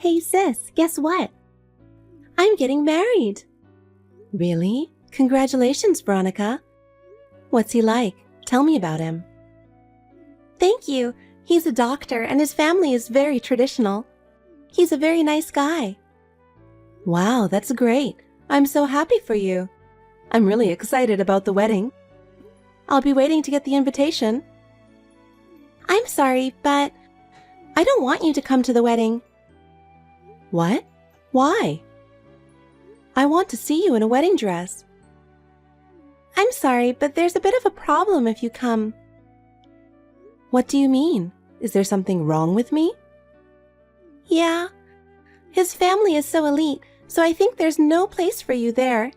Hey sis, guess what? I'm getting married. Really? Congratulations, Veronica. What's he like? Tell me about him. Thank you. He's a doctor and his family is very traditional. He's a very nice guy. Wow, that's great. I'm so happy for you. I'm really excited about the wedding. I'll be waiting to get the invitation. I'm sorry, but I don't want you to come to the wedding. What? Why? I want to see you in a wedding dress. I'm sorry, but there's a bit of a problem if you come. What do you mean? Is there something wrong with me? Yeah. His family is so elite, so I think there's no place for you there.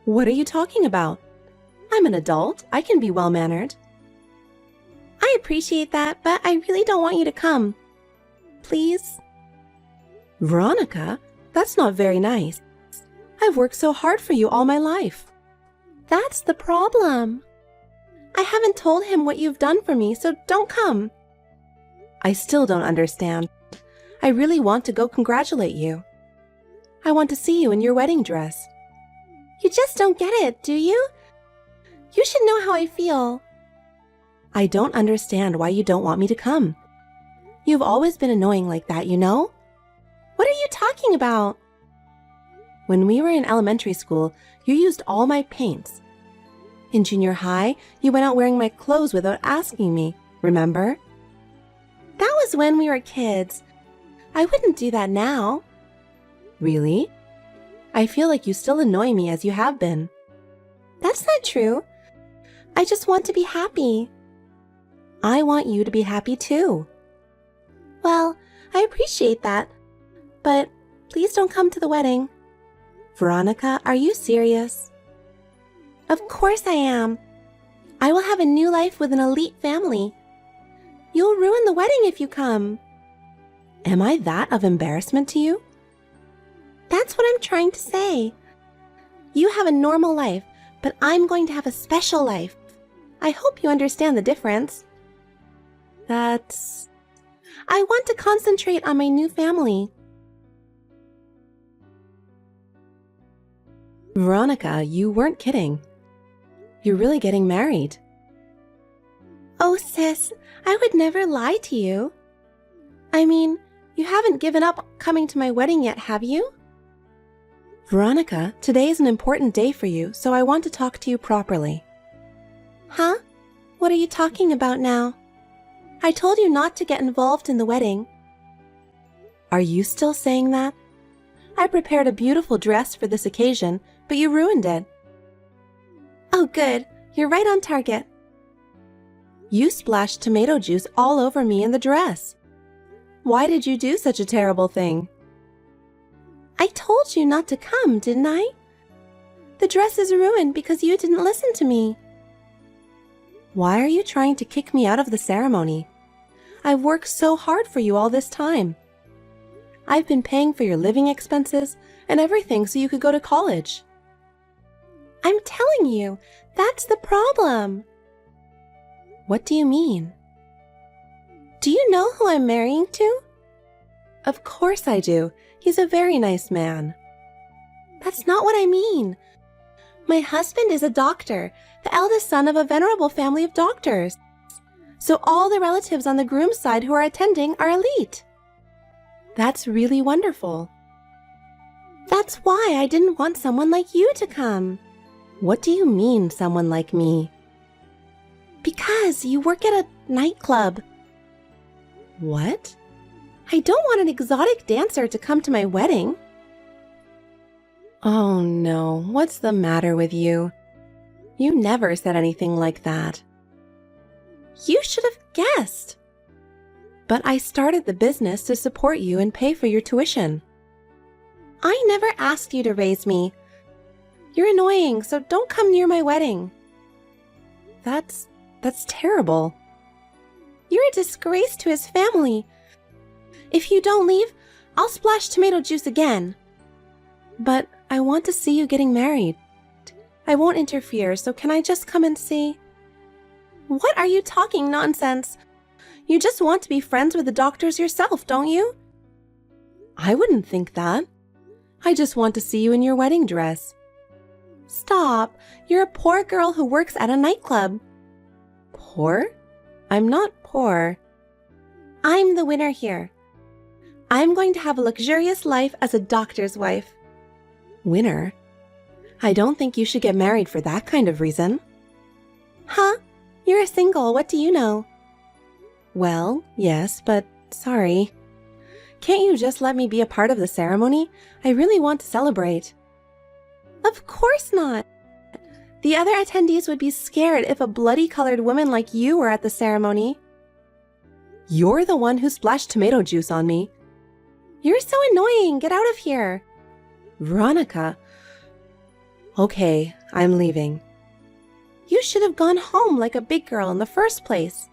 What are you talking about? I'm an adult. I can be well-mannered. I appreciate that, but I really don't want you to come. Please? Veronica, that's not very nice. I've worked so hard for you all my life. That's the problem. I haven't told him what you've done for me, so don't come. I still don't understand. I really want to go congratulate you. I want to see you in your wedding dress. You just don't get it, do you? You should know how I feel. I don't understand why you don't want me to come. You've always been annoying like that, you know? What are you talking about? When we were in elementary school, you used all my paints. In junior high, you went out wearing my clothes without asking me, remember? That was when we were kids. I wouldn't do that now. Really? I feel like you still annoy me as you have been. That's not true. I just want to be happy. I want you to be happy too. Well, I appreciate that, but please don't come to the wedding. Veronica, are you serious? Of course I am. I will have a new life with an elite family. You'll ruin the wedding if you come. Am I that of embarrassment to you? That's what I'm trying to say. You have a normal life, but I'm going to have a special life. I hope you understand the difference. I want to concentrate on my new family. Veronica, you weren't kidding. You're really getting married. Oh, sis, I would never lie to you. I mean, you haven't given up coming to my wedding yet, have you? Veronica, today is an important day for you, so I want to talk to you properly. Huh? What are you talking about now? I told you not to get involved in the wedding. Are you still saying that? I prepared a beautiful dress for this occasion, but you ruined it. Oh, good. You're right on target. You splashed tomato juice all over me in the dress. Why did you do such a terrible thing? I told you not to come, didn't I? The dress is ruined because you didn't listen to me. Why are you trying to kick me out of the ceremony? I've worked so hard for you all this time. I've been paying for your living expenses and everything so you could go to college. I'm telling you, that's the problem. What do you mean? Do you know who I'm marrying to? Of course I do. He's a very nice man. That's not what I mean. My husband is a doctor, the eldest son of a venerable family of doctors. So all the relatives on the groom's side who are attending are elite. That's really wonderful. That's why I didn't want someone like you to come. What do you mean, someone like me? Because you work at a nightclub. What? I don't want an exotic dancer to come to my wedding. Oh no, what's the matter with you? You never said anything like that. You should have guessed. But I started the business to support you and pay for your tuition. I never asked you to raise me. You're annoying, so don't come near my wedding. That's terrible. You're a disgrace to his family. If you don't leave, I'll splash tomato juice again. But I want to see you getting married. I won't interfere, so can I just come and see? What are you talking nonsense? You just want to be friends with the doctors yourself, don't you? I wouldn't think that. I just want to see you in your wedding dress. Stop. You're a poor girl who works at a nightclub. Poor? I'm not poor. I'm the winner here. I'm going to have a luxurious life as a doctor's wife. Winner? I don't think you should get married for that kind of reason. Huh? You're a single, what do you know? Well, yes, but sorry. Can't you just let me be a part of the ceremony? I really want to celebrate. Of course not. The other attendees would be scared if a bloody-colored woman like you were at the ceremony. You're the one who splashed tomato juice on me. You're so annoying. Get out of here. Veronica. Okay, I'm leaving. You should have gone home like a big girl in the first place.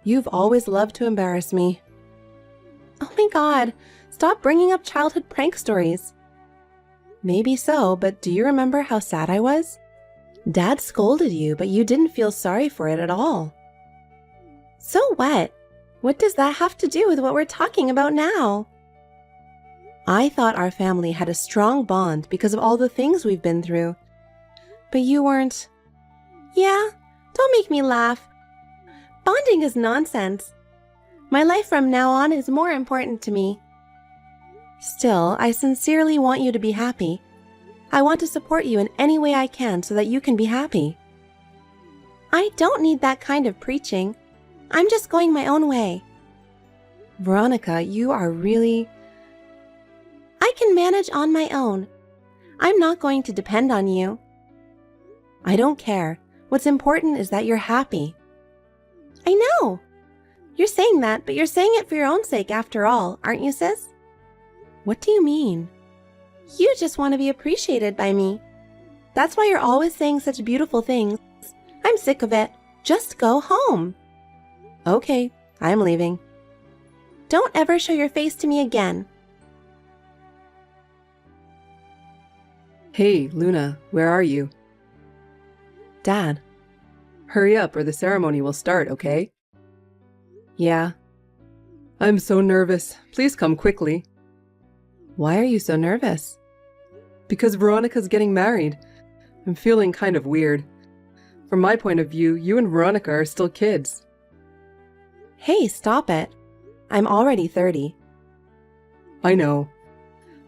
You've always loved to embarrass me. Oh my God, stop bringing up childhood prank stories. Maybe so, but do you remember how sad I was? Dad scolded you, but you didn't feel sorry for it at all. So what? What does that have to do with what we're talking about now? I thought our family had a strong bond because of all the things we've been through. But you weren't. Yeah, don't make me laugh. Bonding is nonsense. My life from now on is more important to me. Still, I sincerely want you to be happy. I want to support you in any way I can so that you can be happy. I don't need that kind of preaching. I'm just going my own way. Veronica, you are really... I can manage on my own. I'm not going to depend on you. I don't care. What's important is that you're happy. I know. You're saying that, but you're saying it for your own sake after all, aren't you, sis? What do you mean? You just want to be appreciated by me. That's why you're always saying such beautiful things. I'm sick of it. Just go home. Okay, I'm leaving. Don't ever show your face to me again. Hey, Luna, where are you? Dad. Hurry up or the ceremony will start, okay? Yeah. I'm so nervous. Please come quickly. Why are you so nervous? Because Veronica's getting married. I'm feeling kind of weird. From my point of view, you and Veronica are still kids. Hey, stop it. I'm already 30. I know.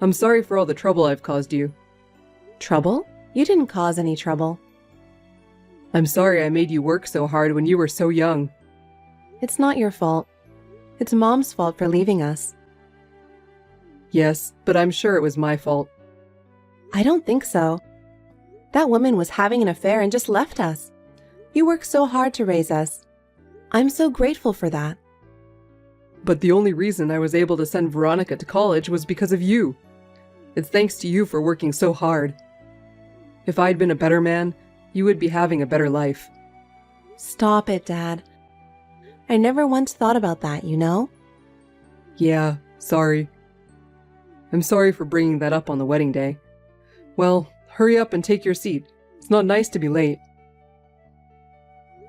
I'm sorry for all the trouble I've caused you. Trouble? You didn't cause any trouble. I'm sorry I made you work so hard when you were so young. It's not your fault. It's Mom's fault for leaving us. Yes, but I'm sure it was my fault. I don't think so. That woman was having an affair and just left us. You worked so hard to raise us. I'm so grateful for that. But the only reason I was able to send Veronica to college was because of you. It's thanks to you for working so hard. If I'd been a better man, you would be having a better life. Stop it, Dad. I never once thought about that, you know? Yeah, sorry. I'm sorry for bringing that up on the wedding day. Well, hurry up and take your seat. It's not nice to be late.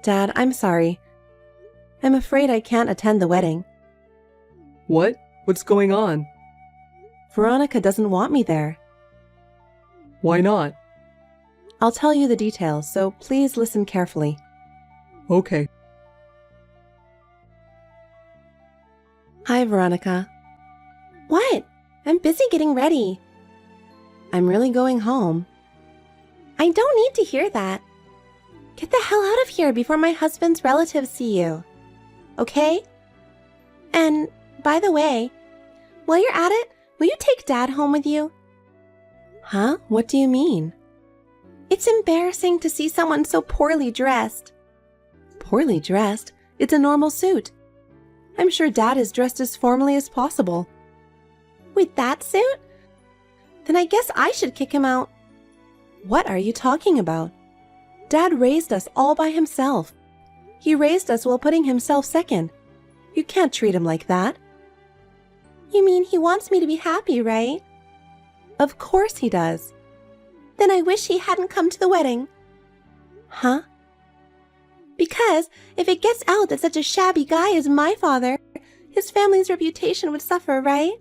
Dad, I'm sorry. I'm afraid I can't attend the wedding. What? What's going on? Veronica doesn't want me there. Why not? I'll tell you the details, so please listen carefully. Okay. Hi, Veronica. What? I'm busy getting ready. I'm really going home. I don't need to hear that. Get the hell out of here before my husband's relatives see you. Okay? And, by the way, while you're at it, will you take Dad home with you? Huh? What do you mean? It's embarrassing to see someone so poorly dressed. Poorly dressed? It's a normal suit. I'm sure Dad is dressed as formally as possible. With that suit? Then I guess I should kick him out. What are you talking about? Dad raised us all by himself. He raised us while putting himself second. You can't treat him like that. You mean he wants me to be happy, right? Of course he does. Then I wish he hadn't come to the wedding. Huh? Because if it gets out that such a shabby guy is my father, his family's reputation would suffer, right?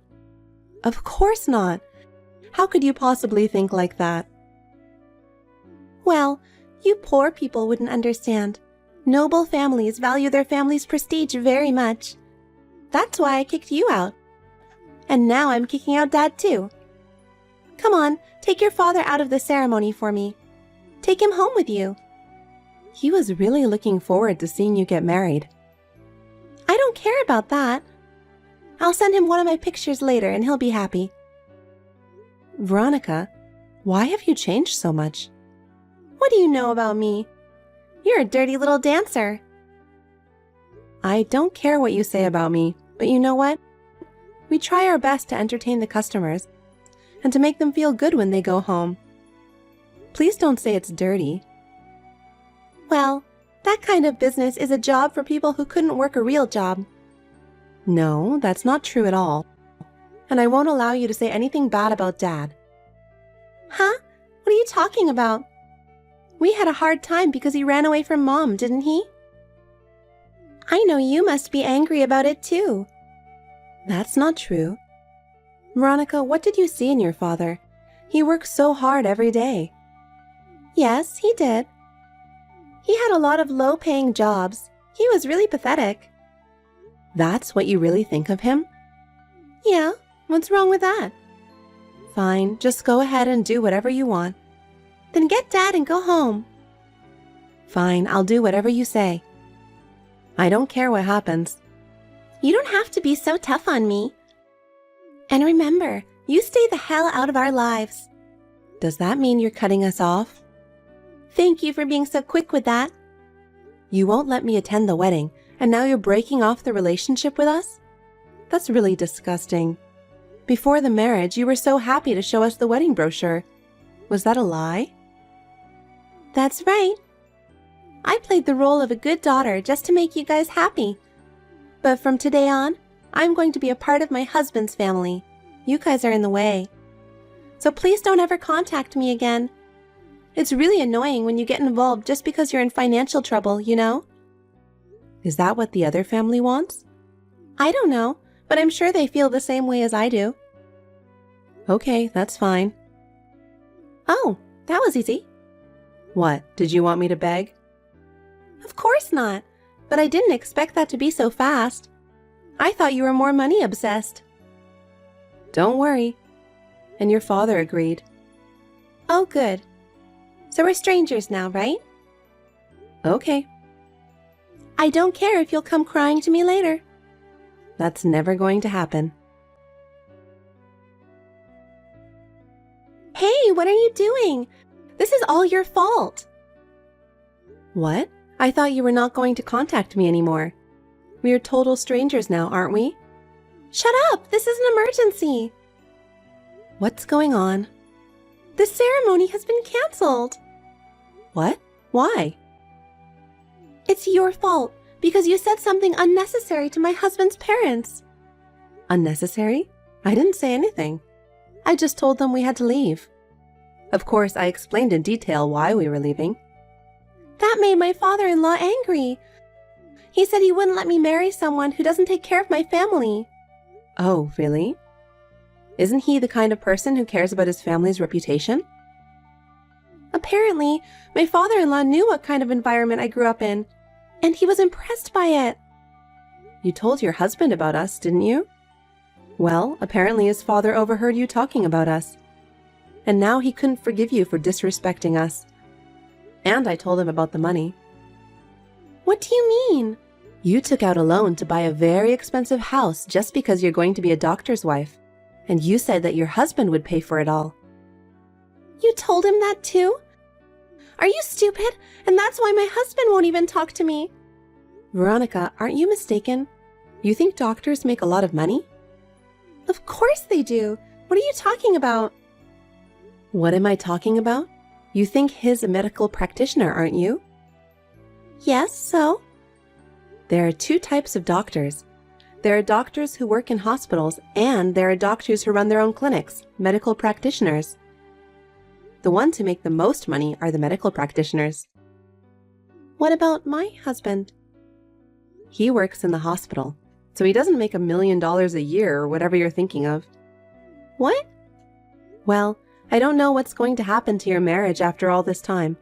Of course not. How could you possibly think like that? Well, you poor people wouldn't understand. Noble families value their family's prestige very much. That's why I kicked you out. And now I'm kicking out Dad too. Come on, take your father out of the ceremony for me. Take him home with you. He was really looking forward to seeing you get married. I don't care about that. I'll send him one of my pictures later and he'll be happy. Veronica, why have you changed so much? What do you know about me? You're a dirty little dancer. I don't care what you say about me, but you know what? We try our best to entertain the customers and to make them feel good when they go home. Please don't say it's dirty. Well, that kind of business is a job for people who couldn't work a real job. No, that's not true at all. And I won't allow you to say anything bad about Dad. Huh? What are you talking about? We had a hard time because he ran away from Mom, didn't he? I know you must be angry about it too. That's not true. Veronica, what did you see in your father? He works so hard every day. Yes, he did. He had a lot of low-paying jobs. He was really pathetic. That's what you really think of him? Yeah, what's wrong with that? Fine, just go ahead and do whatever you want. Then get Dad and go home. Fine, I'll do whatever you say. I don't care what happens. You don't have to be so tough on me. And remember, you stay the hell out of our lives. Does that mean you're cutting us off? Thank you for being so quick with that. You won't let me attend the wedding, and now you're breaking off the relationship with us? That's really disgusting. Before the marriage, you were so happy to show us the wedding brochure. Was that a lie? That's right. I played the role of a good daughter just to make you guys happy. But from today on, I'm going to be a part of my husband's family. You guys are in the way. So please don't ever contact me again. It's really annoying when you get involved just because you're in financial trouble, you know? Is that what the other family wants? I don't know, but I'm sure they feel the same way as I do. Okay, that's fine. Oh, that was easy. What, did you want me to beg? Of course not, but I didn't expect that to be so fast. I thought you were more money obsessed. Don't worry. And your father agreed. Oh, good. So we're strangers now, right? Okay. I don't care if you'll come crying to me later. That's never going to happen. Hey, what are you doing? This is all your fault. What? I thought you were not going to contact me anymore. We are total strangers now, aren't we? Shut up! This is an emergency! What's going on? The ceremony has been canceled. What? Why? It's your fault, because you said something unnecessary to my husband's parents. Unnecessary? I didn't say anything. I just told them we had to leave. Of course, I explained in detail why we were leaving. That made my father-in-law angry. He said he wouldn't let me marry someone who doesn't take care of my family. Oh, really? Isn't he the kind of person who cares about his family's reputation? Apparently, my father-in-law knew what kind of environment I grew up in, and he was impressed by it. You told your husband about us, didn't you? Well, apparently his father overheard you talking about us. And now he couldn't forgive you for disrespecting us. And I told him about the money. What do you mean? You took out a loan to buy a very expensive house just because you're going to be a doctor's wife. And you said that your husband would pay for it all. You told him that too? Are you stupid? And that's why my husband won't even talk to me. Veronica, aren't you mistaken? You think doctors make a lot of money? Of course they do. What are you talking about? What am I talking about? You think he's a medical practitioner, aren't you? Yes, so? There are two types of doctors. There are doctors who work in hospitals, and there are doctors who run their own clinics, medical practitioners. The ones who make the most money are the medical practitioners. What about my husband? He works in the hospital, so he doesn't make $1 million a year or whatever you're thinking of. What? Well, I don't know what's going to happen to your marriage after all this time,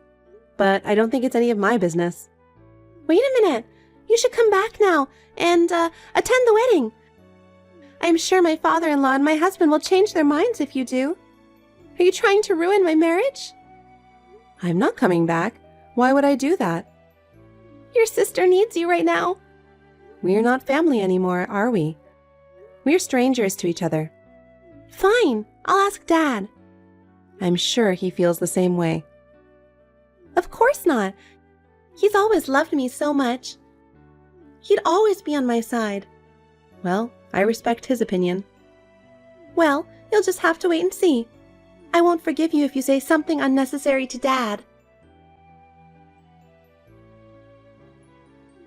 but I don't think it's any of my business. Wait a minute. You should come back now and attend the wedding. I'm sure my father-in-law and my husband will change their minds if you do. Are you trying to ruin my marriage? I'm not coming back. Why would I do that? Your sister needs you right now. We're not family anymore, are we? We're strangers to each other. Fine, I'll ask Dad. I'm sure he feels the same way. Of course not. He's always loved me so much. He'd always be on my side. Well, I respect his opinion. Well, you'll just have to wait and see. I won't forgive you if you say something unnecessary to Dad.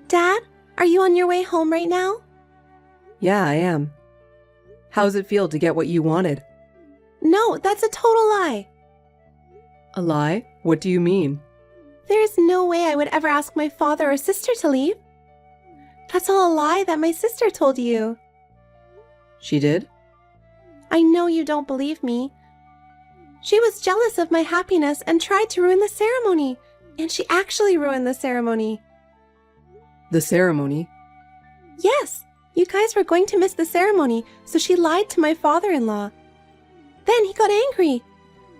Dad, are you on your way home right now? Yeah, I am. How's it feel to get what you wanted? No, that's a total lie. A lie? What do you mean? There's no way I would ever ask my father or sister to leave. That's all a lie that my sister told you. She did? I know you don't believe me. She was jealous of my happiness and tried to ruin the ceremony. And she actually ruined the ceremony. The ceremony? Yes, you guys were going to miss the ceremony, so she lied to my father-in-law. Then he got angry.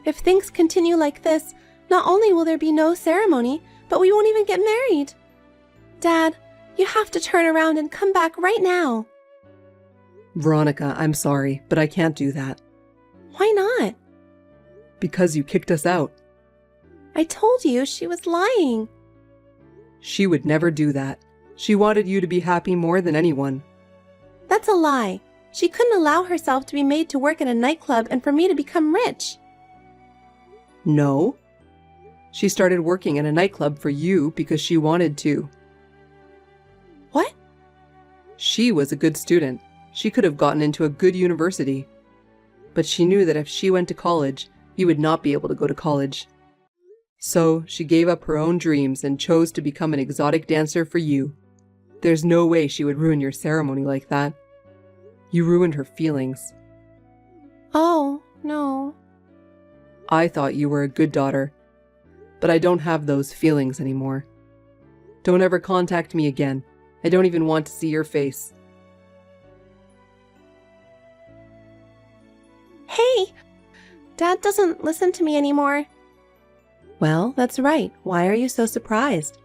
If things continue like this, not only will there be no ceremony, but we won't even get married. Dad, you have to turn around and come back right now. Veronica, I'm sorry, but I can't do that. Why not? Because you kicked us out. I told you she was lying. She would never do that. She wanted you to be happy more than anyone. That's a lie. She couldn't allow herself to be made to work at a nightclub and for me to become rich. No. She started working at a nightclub for you because she wanted to. What? She was a good student. She could have gotten into a good university. But she knew that if she went to college, you would not be able to go to college. So she gave up her own dreams and chose to become an exotic dancer for you. There's no way she would ruin your ceremony like that. You ruined her feelings. Oh, no. I thought you were a good daughter, but I don't have those feelings anymore. Don't ever contact me again. I don't even want to see your face. Hey! Dad doesn't listen to me anymore. Well, that's right. Why are you so surprised?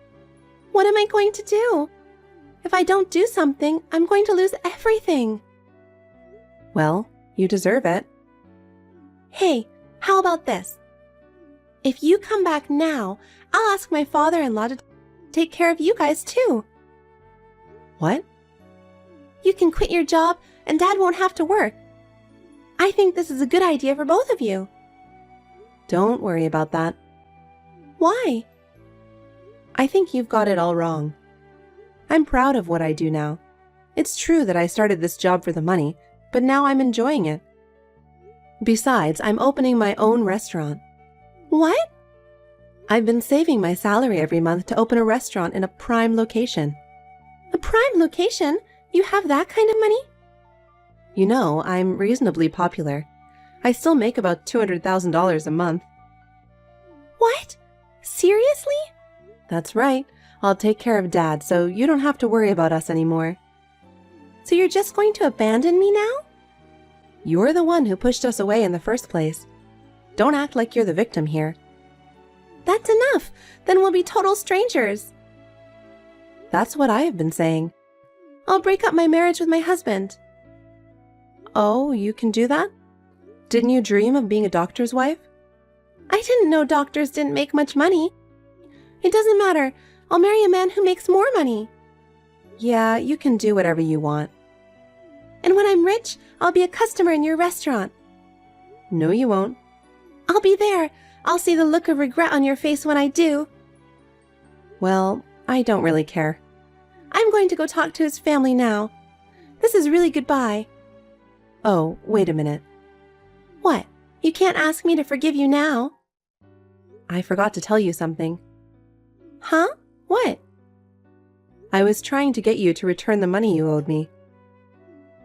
What am I going to do? If I don't do something, I'm going to lose everything. Well, you deserve it. Hey, how about this? If you come back now, I'll ask my father-in-law to take care of you guys too. What? You can quit your job and Dad won't have to work. I think this is a good idea for both of you. Don't worry about that. Why? I think you've got it all wrong. I'm proud of what I do now. It's true that I started this job for the money, but now I'm enjoying it. Besides, I'm opening my own restaurant. What? I've been saving my salary every month to open a restaurant in a prime location. A prime location? You have that kind of money? You know, I'm reasonably popular. I still make about $200,000 a month. What? Seriously? That's right. I'll take care of Dad, so you don't have to worry about us anymore. So you're just going to abandon me now? You're the one who pushed us away in the first place. Don't act like you're the victim here. That's enough. Then we'll be total strangers. That's what I have been saying. I'll break up my marriage with my husband. Oh, you can do that? Didn't you dream of being a doctor's wife? I didn't know doctors didn't make much money. It doesn't matter. I'll marry a man who makes more money. Yeah, you can do whatever you want. And when I'm rich, I'll be a customer in your restaurant. No, you won't. I'll be there. I'll see the look of regret on your face when I do. Well, I don't really care. I'm going to go talk to his family now. This is really goodbye. Oh, wait a minute. What? You can't ask me to forgive you now. I forgot to tell you something. Huh? What? I was trying to get you to return the money you owed me.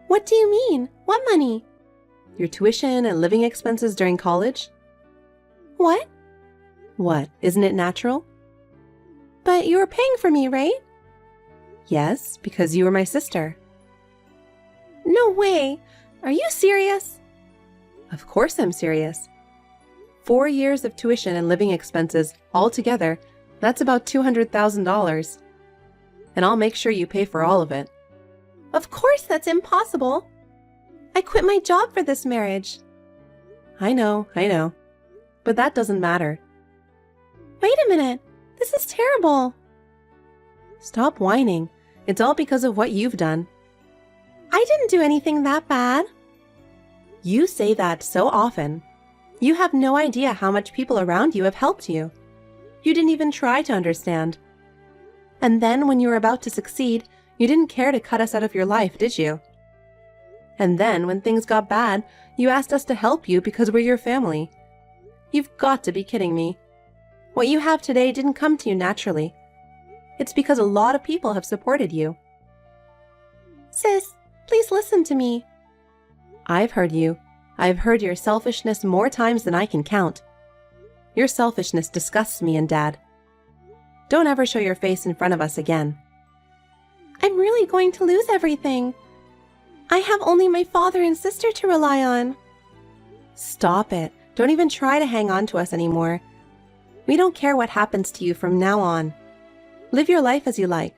What do you mean? What money? Your tuition and living expenses during college? What? What, isn't it natural? But you were paying for me, right? Yes, because you were my sister. No way! Are you serious? Of course I'm serious. 4 years of tuition and living expenses all together, that's about $200,000. And I'll make sure you pay for all of it. Of course that's impossible. I quit my job for this marriage. I know. But that doesn't matter. Wait a minute. This is terrible. Stop whining. It's all because of what you've done. I didn't do anything that bad. You say that so often. You have no idea how much people around you have helped you. You didn't even try to understand. And then when you were about to succeed, you didn't care to cut us out of your life, did you? And then when things got bad, you asked us to help you because we're your family. You've got to be kidding me. What you have today didn't come to you naturally. It's because a lot of people have supported you. Sis, please listen to me. I've heard you. I've heard your selfishness more times than I can count. Your selfishness disgusts me and Dad. Don't ever show your face in front of us again. I'm really going to lose everything. I have only my father and sister to rely on. Stop it. Don't even try to hang on to us anymore. We don't care what happens to you from now on. Live your life as you like.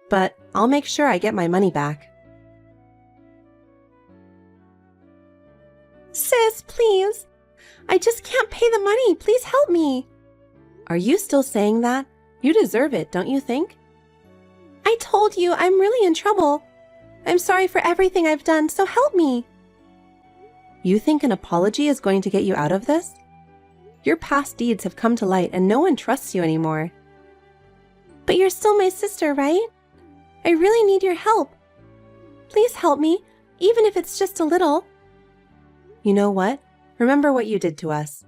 But I'll make sure I get my money back. Sis, please. I just can't pay the money. Please help me. Are you still saying that? You deserve it, don't you think? I told you I'm really in trouble. I'm sorry for everything I've done, so help me. You think an apology is going to get you out of this? Your past deeds have come to light and no one trusts you anymore. But you're still my sister, right? I really need your help. Please help me, even if it's just a little. You know what? Remember what you did to us.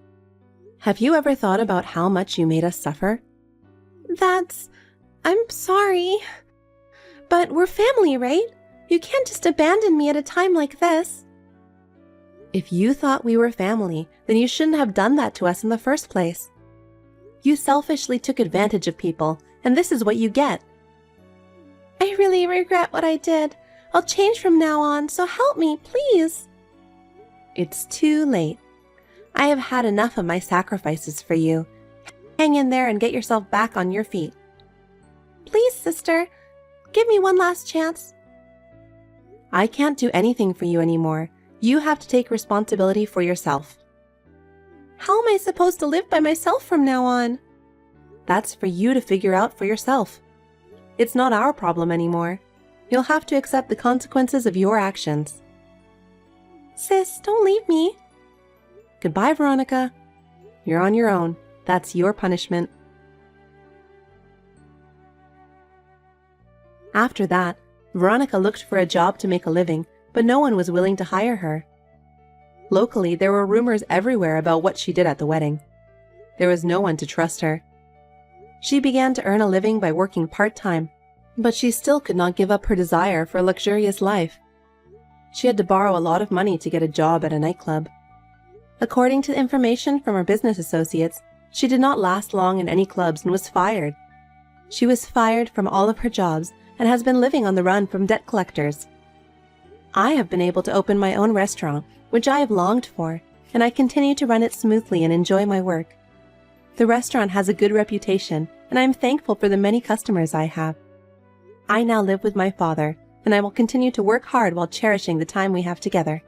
Have you ever thought about how much you made us suffer? I'm sorry. But we're family, right? You can't just abandon me at a time like this. If you thought we were family, then you shouldn't have done that to us in the first place. You selfishly took advantage of people, and this is what you get. I really regret what I did. I'll change from now on, so help me, please. It's too late. I have had enough of my sacrifices for you. Hang in there and get yourself back on your feet. Please, sister, give me one last chance. I can't do anything for you anymore. You have to take responsibility for yourself. How am I supposed to live by myself from now on? That's for you to figure out for yourself. It's not our problem anymore. You'll have to accept the consequences of your actions. Sis, don't leave me. Goodbye, Veronica. You're on your own. That's your punishment. After that, Veronica looked for a job to make a living, but no one was willing to hire her. Locally, there were rumors everywhere about what she did at the wedding. There was no one to trust her. She began to earn a living by working part-time, but she still could not give up her desire for a luxurious life. She had to borrow a lot of money to get a job at a nightclub. According to information from her business associates, she did not last long in any clubs and was fired. She was fired from all of her jobs and has been living on the run from debt collectors. I have been able to open my own restaurant, which I have longed for, and I continue to run it smoothly and enjoy my work. The restaurant has a good reputation, and I am thankful for the many customers I have. I now live with my father, and I will continue to work hard while cherishing the time we have together.